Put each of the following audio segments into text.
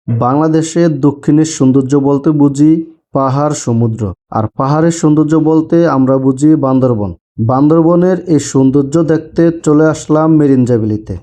বাংলাদেশের দক্ষিণের সৌন্দর্য বলতে বুঝি পাহাড় সমুদ্র, আর পাহাড়ের সৌন্দর্য বলতে আমরা বুঝি বান্দরবন। বান্দরবনের এই সৌন্দর্য দেখতে চলে আসলাম মেরিঞ্জা ভ্যালিতে।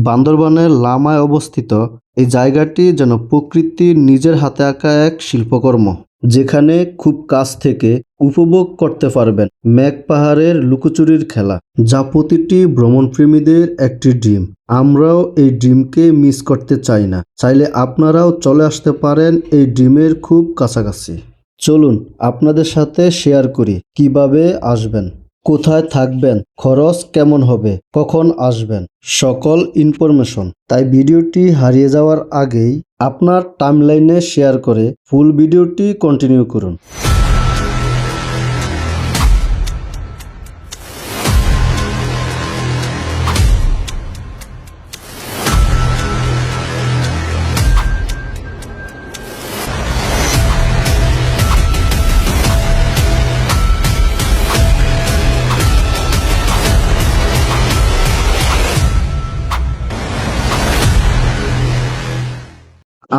বান্দরবনের লামায় অবস্থিত এই জায়গাটি যেন প্রকৃতির নিজের হাতে আঁকা এক শিল্পকর্ম, যেখানে খুব কাছ থেকে উপভোগ করতে পারবেন মেঘ পাহাড়ের লুকোচুরির খেলা, যা প্রতিটি ভ্রমণপ্রেমীদের একটি ড্রিম। আমরাও এই ড্রিমকে মিস করতে চাই না। চাইলে আপনারাও চলে আসতে পারেন এই ড্রিমের খুব কাছাকাছি। চলুন আপনাদের সাথে শেয়ার করি কিভাবে আসবেন, কোথায় থাকবেন, খরচ কেমন হবে, কখন আসবেন, সকল ইনফরমেশন। তাই ভিডিওটি হারিয়ে যাওয়ার আগেই আপনার টাইমলাইনে শেয়ার করে ফুল ভিডিওটি কন্টিনিউ করুন।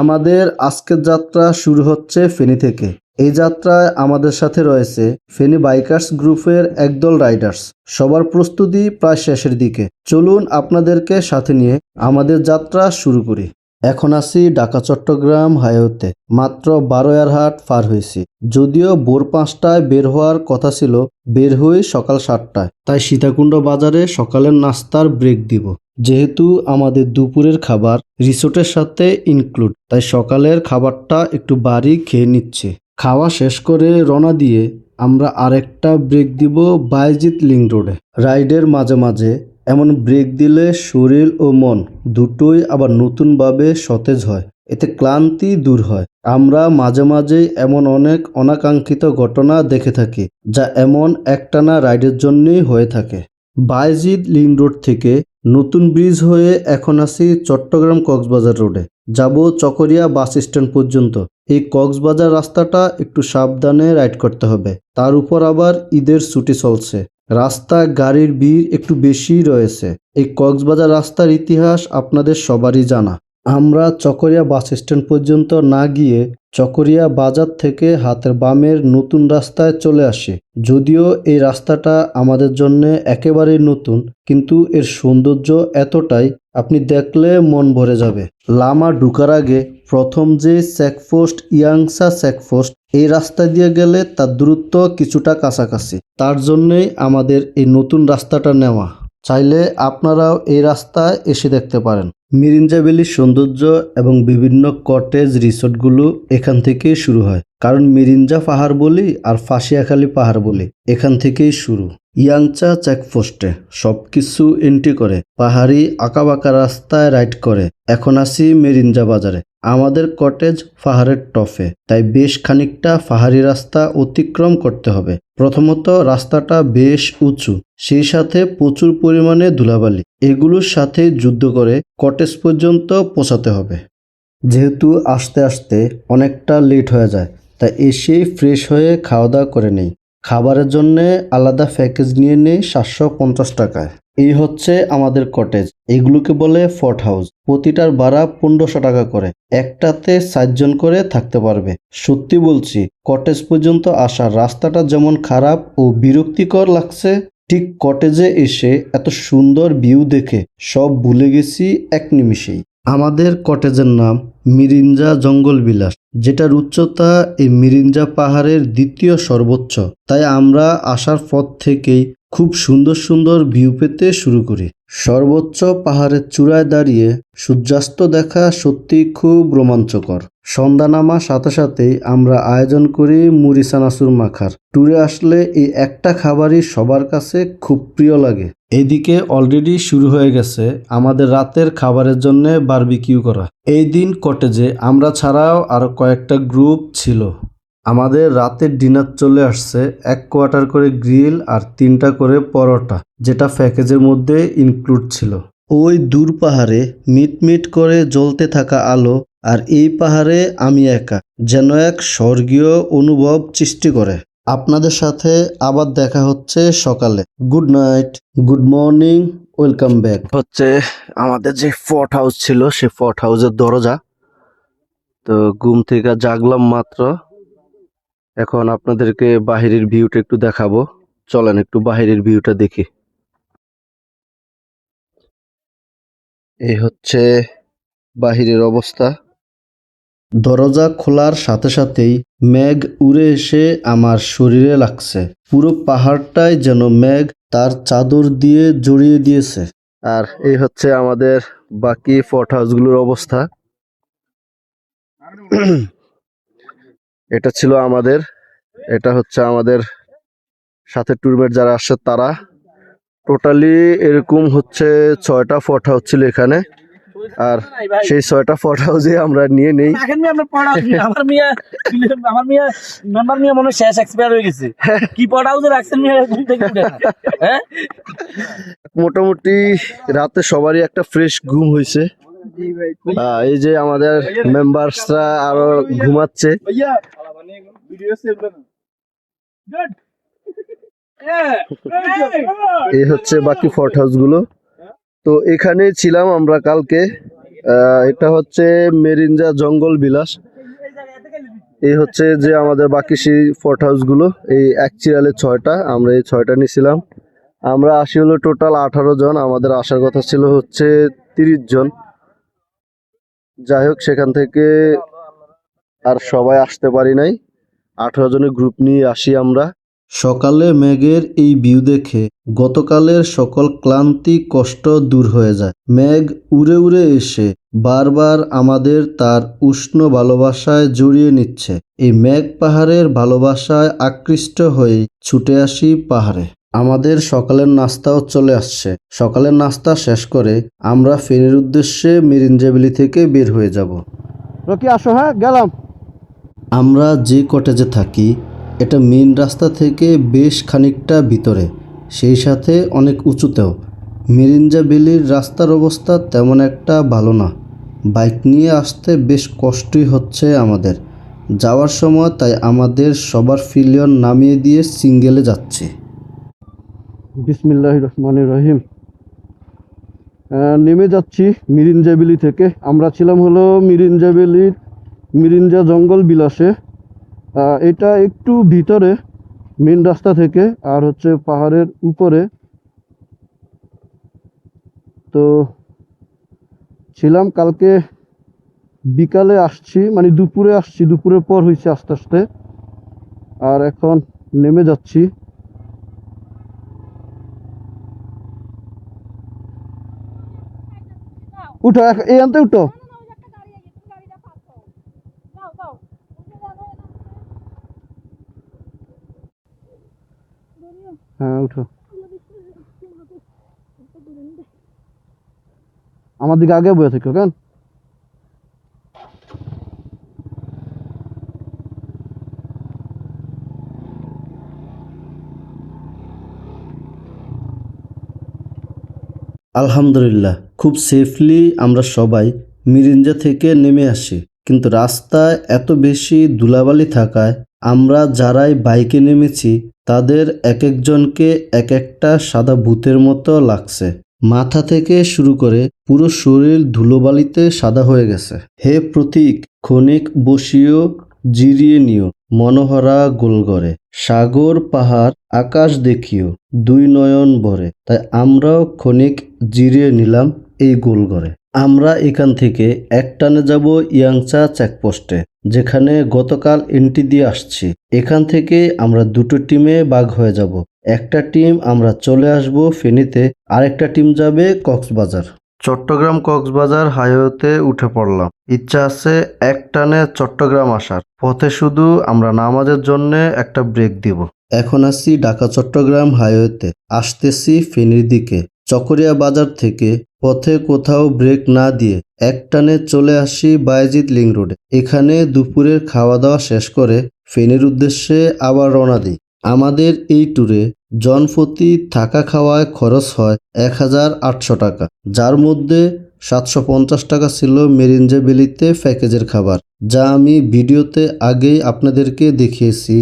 আমাদের আজকের যাত্রা শুরু হচ্ছে ফেনী থেকে। এই যাত্রায় আমাদের সাথে রয়েছে ফেনী বাইকার্স গ্রুপের একদল রাইডার্স। সবার প্রস্তুতি প্রায় শেষের দিকে। চলুন আপনাদেরকে সাথে নিয়ে আমাদের যাত্রা শুরু করি। এখন আছি ঢাকা চট্টগ্রাম হাইওয়েতে। মাত্র 12 পার হয়েছি। যদিও ভোর 5টায় বের হওয়ার কথা ছিল, বের হই সকাল 7টায়। তাই সীতাকুণ্ড বাজারে সকালের নাস্তার ব্রেক দিব। যেহেতু আমাদের দুপুরের খাবার রিসোর্টের সাথে ইনক্লুড, তাই সকালের খাবারটা একটু বাড়ি খেয়ে নিচ্ছি। খাওয়া শেষ করে রওনা দিয়ে আমরা আরেকটা ব্রেক দিব বায়েজিদ লিংক রোডে। রাইডের মাঝে মাঝে এমন ব্রেক দিলে শরীর ও মন দুটোই আবার নতুনভাবে সতেজ হয়, এতে ক্লান্তি দূর হয়। আমরা মাঝে মাঝেই এমন অনেক অনাকাঙ্ক্ষিত ঘটনা দেখে থাকি, যা এমন একটানা রাইডের জন্যই হয়ে থাকে। বায়েজিদ লিংক রোড থেকে নতুন ব্রিজ হয়ে এখন আছি চট্টগ্রাম কক্সবাজার রোডে। যাব চকরিয়া বাস স্ট্যান্ড পর্যন্ত। এই কক্সবাজার রাস্তাটা একটু সাবধানে রাইড করতে হবে, তার উপর আবার ঈদের ছুটি চলছে। রাস্তায় গাড়ির ভিড় একটু বেশি রয়েছে। এই কক্সবাজার রাস্তার ইতিহাস আপনাদের সবারই জানা। আমরা চকরিয়া বাস স্ট্যান্ড পর্যন্ত না গিয়ে চকরিয়া বাজার থেকে হাতের বামের নতুন রাস্তায় চলে আসি। যদিও এই রাস্তাটা আমাদের জন্য একেবারেই নতুন, কিন্তু এর সৌন্দর্য এতটাই, আপনি দেখলে মন ভরে যাবে। লামা ঢুকার আগে প্রথম যে চেকপোস্ট ইয়াংসা চেকপোস্ট, এই রাস্তা দিয়ে গেলে তার দূরত্ব কিছুটা কাছাকাছি। তার জন্যই আমাদের এই নতুন রাস্তাটা নেওয়া। চাইলে আপনারাও এই রাস্তায় এসে দেখতে পারেন। মিরিঞ্জা ভ্যালির সৌন্দর্য এবং বিভিন্ন কটেজ রিসোর্টগুলো এখান থেকেই শুরু হয়। কারণ মিরিঞ্জা পাহাড় বলি আর ফাঁসিয়াখালী পাহাড় বলি, এখান থেকেই শুরু। ইয়াংচা চেকপোস্টে সবকিছু এন্ট্রি করে পাহাড়ি আঁকাবাঁকা রাস্তায় রাইড করে এখন আসি মেরিঞ্জা বাজারে। আমাদের কটেজ পাহাড়ের টপে, তাই বেশ খানিকটা পাহাড়ি রাস্তা অতিক্রম করতে হবে। প্রথমত রাস্তাটা বেশ উঁচু, সেই সাথে প্রচুর পরিমাণে ধুলাবালি। এগুলোর সাথে যুদ্ধ করে কটেজ পর্যন্ত পৌঁছাতে হবে। যেহেতু আসতে আসতে অনেকটা লেট হয়ে যায়, তাই এসেই ফ্রেশ হয়ে খাওয়া দাওয়া করে নেই। খাবারের জন্য আলাদা প্যাকেজ নিয়ে নেই 750 টাকায়। এই হচ্ছে আমাদের কটেজ। এগুলোকে বলে ফর্ট হাউস। প্রতিটার ভাড়া 1500 টাকা করে। একটাতে 4 জন করে থাকতে পারবে। সত্যি বলছি, কটেজ পর্যন্ত আসার রাস্তাটা যেমন খারাপ ও বিরক্তিকর লাগছে, ঠিক কটেজে এসে এত সুন্দর ভিউ দেখে সব ভুলে গেছি এক নিমিষেই। আমাদের কটেজের নাম মিরিঞ্জা জঙ্গল বিলাস, যেটার উচ্চতা এই মিরিঞ্জা পাহাড়ের দ্বিতীয় সর্বোচ্চ। তাই আমরা আসার পর থেকেই খুব সুন্দর সুন্দর ভিউ পেতে শুরু করি। সর্বোচ্চ পাহাড়ের চূড়ায় দাঁড়িয়ে সূর্যাস্ত দেখা সত্যি খুব রোমাঞ্চকর। সন্ধ্যা নামার সাথে সাথেই আমরা আয়োজন করি মুড়ি চানাচুর মাখার। ট্যুরে আসলে এই একটা খাবারই সবার কাছে খুব প্রিয় লাগে। এদিকে অলরেডি শুরু হয়ে গেছে আমাদের রাতের খাবারের জন্য বারবিকিউ করা। এই দিন কটেজে আমরা ছাড়াও আরো কয়েকটা গ্রুপ ছিল। আমাদের রাতের ডিনার চলে আসছে 1 কোয়ার্টার করে গ্রিল আর 3টা করে পরোটা, যেটা প্যাকেজের মধ্যে ইনক্লুড ছিল। ওই দূর পাহাড়ে মিটমিট করে জ্বলতে থাকা আলো আর এই পাহাড়ে আমি একা, যেন এক স্বর্গীয় অনুভব সৃষ্টি করে। আপনাদের সাথে আবার দেখা হচ্ছে সকালে। Good night, good morning, welcome back. হচ্ছে আমাদের যে ফর্ট হাউস ছিল, সে ফর্ট হাউসের দরজা। তো ঘুম থেকে জাগলাম মাত্র, এখন আপনাদেরকে বাহিরের ভিউটা একটু দেখাবো। চলেন একটু বাহিরের ভিউটা দেখি। এই হচ্ছে বাহিরের অবস্থা। দরজা খোলার সাথে সাথেই মেঘ উড়ে এসে আমার শরীরে লাগছে। পুরো পাহাড়টাই যেন মেঘ তার চাদর দিয়ে জড়িয়ে দিয়েছে। আর এই হচ্ছে আমাদের বাকি ফর্ট হাউসগুলোর অবস্থা। এটা ছিল আমাদের, এটা হচ্ছে আমাদের সাথে ট্যুরমেট যারা আসছে তারা। টোটালি এরকম হচ্ছে 6টা ফর্ট হাউস ছিল এখানে, আর সেই 6টা ফর্ট হাউসে আমরা নিয়ে নেই। মোটামুটি রাতে সবারই একটা ফ্রেশ ঘুম হয়েছে। এই যে আমাদের মেম্বারসরা আরো ঘুমাচ্ছে। এই হচ্ছে বাকি ফর্ট হাউস গুলো। তো এখানে ছিলাম আমরা কালকে। এটা হচ্ছে মেরিঞ্জা জঙ্গল বিলাস। এই হচ্ছে যে আমাদের বাকি সেই ফর্ট হাউস গুলো, এই এক চিরালে 6টা, আমরা এই 6টা নিয়েছিলাম। আমরা আসি হলো টোটাল 18 জন, আমাদের আসার কথা ছিল হচ্ছে 30 জন। যাই হোক, সেখান থেকে আর সবাই আসতে পারি নাই, 18 জনের গ্রুপ নিয়ে আসি আমরা। সকালে মেঘের এই ভিউ দেখে গতকালের সকল ক্লান্তি কষ্ট দূর হয়ে যায়। মেঘ উড়ে উড়ে এসে বারবার আমাদের তার উষ্ণ ভালোবাসায় জড়িয়ে নিচ্ছে। এই মেঘ পাহাড়ের ভালোবাসায় আকৃষ্ট হয়ে ছুটে আসি পাহাড়ে। আমাদের সকালের নাস্তাও চলে আসছে। সকালের নাস্তা শেষ করে আমরা ফেনীর উদ্দেশ্যে মিরিঞ্জা ভ্যালি থেকে বের হয়ে যাব। রকি আসো, হ্যাঁ গেলাম। আমরা যে কটেজে থাকি এটা মেইন রাস্তা থেকে বেশ খানিকটা ভিতরে, সেই সাথে অনেক উঁচুতেও। মিরিঞ্জা ভ্যালির রাস্তার অবস্থা তেমন একটা ভালো না, বাইক নিয়ে আসতে বেশ কষ্টই হচ্ছে আমাদের যাওয়ার সময়, তাই আমাদের সবার ফিলিয়ন নামিয়ে দিয়ে সিঙ্গেলে যাচ্ছি। বিসমিল্লাহির রহমানির রহিম। নেমে যাচ্ছি মিরিঞ্জা ভ্যালি থেকে। আমরা ছিলাম হলো মিরিঞ্জা ভ্যালির মিরিঞ্জা জঙ্গল বিলাসে। এটা একটু ভিতরে মেন রাস্তা থেকে, আর হচ্ছে পাহাড়ের উপরে। তো ছিলাম কালকে বিকালে আসছি, মানে দুপুরে আসছি, দুপুরের পর হয়েছে আস্তে আস্তে। আর এখন নেমে যাচ্ছি। উঠো, এই আনতে উঠো। হ্যাঁ উঠো, আমার দিকে আগে বসে থেকো কেন। আলহামদুলিল্লাহ, খুব সেফলি আমরা সবাই মিরিঞ্জা থেকে নেমে আসি। কিন্তু রাস্তায় এত বেশি ধুলাবালি থাকায় আমরা যারাই বাইকে নেমেছি তাদের এক একজনকে এক একটা সাদা ভূতের মতো লাগছে। মাথা থেকে শুরু করে পুরো শরীর ধুলোবালিতে সাদা হয়ে গেছে। হে প্রতীক, ক্ষণিক বসিও জিরিয়ে নিও মনোহরা গোলগড়ে, সাগর পাহাড় আকাশ দেখিও দুই নয়ন ভরে। তাই আমরাও ক্ষণিক জিরিয়ে নিলাম এই গোলগড়ে। আমরা এখান থেকে একটানে যাব ইয়াংচা চেকপোস্টে, যেখানে গতকাল এন্ট্রি দিয়ে আসছি। এখান থেকে আমরা দুটো টিমে ভাগ হয়ে যাব। একটা টিম আমরা চলে আসব ফেনীতে, আরেকটা টিম যাবে কক্সবাজার। চট্টগ্রাম কক্সবাজার হাইওয়েতে উঠে পড়লাম। ইচ্ছা আছে একটানে চট্টগ্রাম আসার পথে শুধু আমরা নামাজের জন্য একটা ব্রেক দিব। এখন আছি ঢাকা চট্টগ্রাম হাইওয়েতে, আসতেছি ফেনীর দিকে। চকরিয়া বাজার থেকে পথে কোথাও ব্রেক না দিয়ে একটানে চলে আসি বায়েজিদ লিংক রোডে। এখানে দুপুরের খাওয়া দাওয়া শেষ করে ফেনীর উদ্দেশ্যে আবার রওনা দিই। আমাদের এই ট্যুরে জনপ্রতি থাকা খাওয়ায় খরচ হয় 1800 টাকা, যার মধ্যে 750 টাকা ছিল মেরিঞ্জা ভ্যালিতে প্যাকেজের খাবার, যা আমি ভিডিওতে আগেই আপনাদেরকে দেখিয়েছি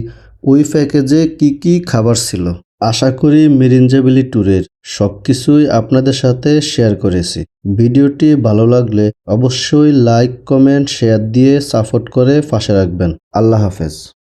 ওই প্যাকেজে কি কি খাবার ছিল। আশা করি মিরিঞ্জাবিলি ট্যুরের সবকিছুই আপনাদের সাথে শেয়ার করেছি। ভিডিওটি ভালো লাগলে অবশ্যই লাইক, কমেন্ট, শেয়ার দিয়ে সাপোর্ট করে পাশে রাখবেন। আল্লাহ হাফেজ।